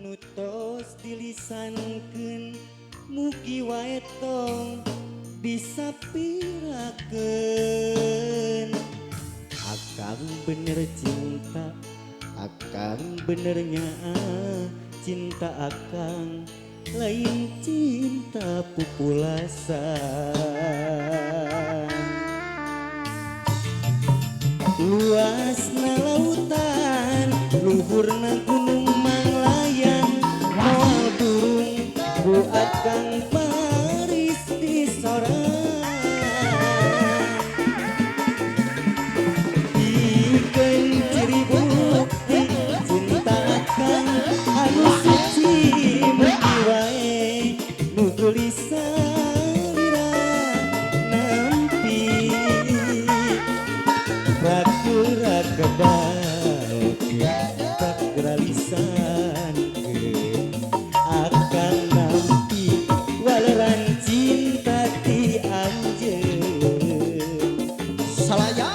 nutos dilisankeun mugi wae tong disapirakeun. Akang bener cinta, akang benernya cinta akang lain cinta pupulasan. Luasna lautan, luhurna gunung manglayang, moal burung ku akang baris di sorang. Ikeun ciri bukti cinta akang anu suci mugi wae nu gelis salira nampi. Rakura kedal tak geralisan akan nampi waleran cinta ti anjeun. Salaya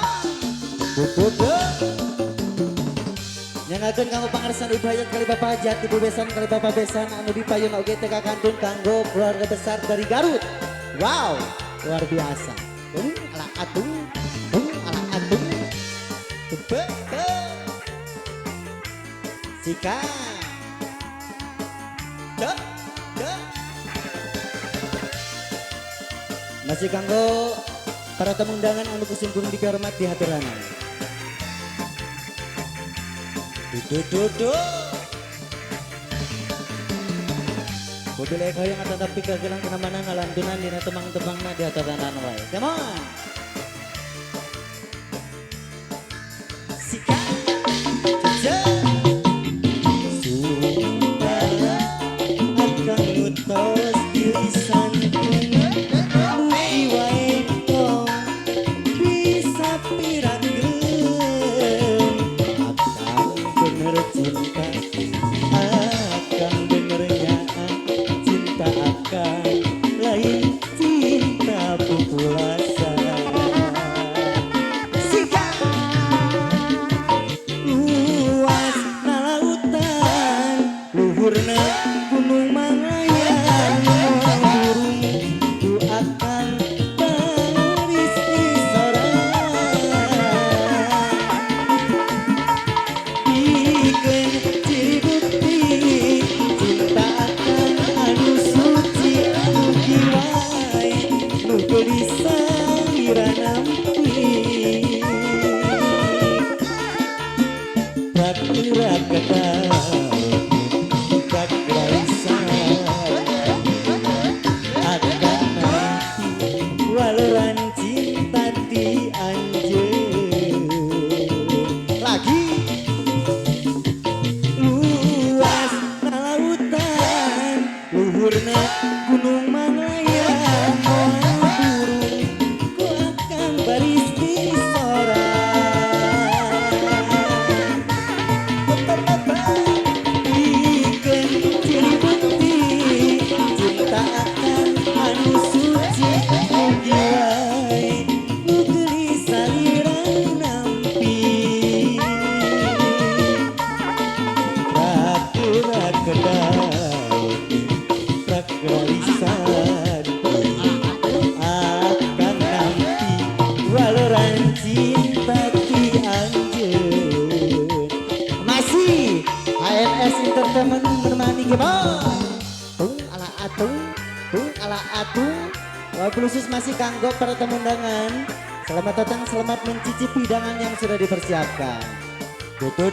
bukudu nyangakeun kanggo pangarsan ibu hayat kali bapak hajat, ibu besan kali bapak besan anu dipayun oge teh kakantun kanggo keluarga besar dari Garut. Wow, luar biasa. Ala atung, ala atung. Sika masih kanggo para tamu undangan anu kusimpun dihormat di haturana. Dudu mobil eko yang ada tapi kagelang kena-mana ngalantunan dina temang-temangna di haturana wae. Come on. Sika akang nutos dilisankeun mugi wae tong disapirakeun. Akang bener cinta, akang benernya cinta akang lain cinta pupulasan. Luhurna gunung manglayang, moal burung ku akang baris di sorang. Ikeun ciri bukti cinta akang anu suci mugi wae nu gelis salira nampi. Rakura kedal waleran cinta ti anjeun. Lagi luas lautan, luhurna gunung manglayang, moal burung ku akang baris di sorang. Ikeun ciri bukti cinta akang anu suci mugi wae nu gelis salira nampi. Rakura kedal tak geralisan akan nampi waleran cinta ti anjeun. Masih ANS Entertainment menemani gimana? Tung ala atung, tung ala atung. Khusus masih kanggo para tamu undangan. Selamat datang, selamat mencicipi hidangan yang sudah dipersiapkan. Dudu.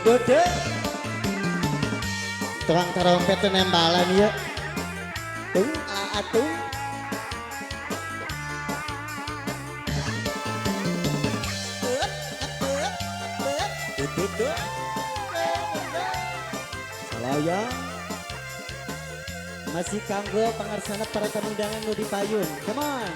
Tukang tarompet nembalan ya. Tung ala atung. Dudu. Salaya masih kanggo pangarsana para tamu undangan nu dipayun. Come on.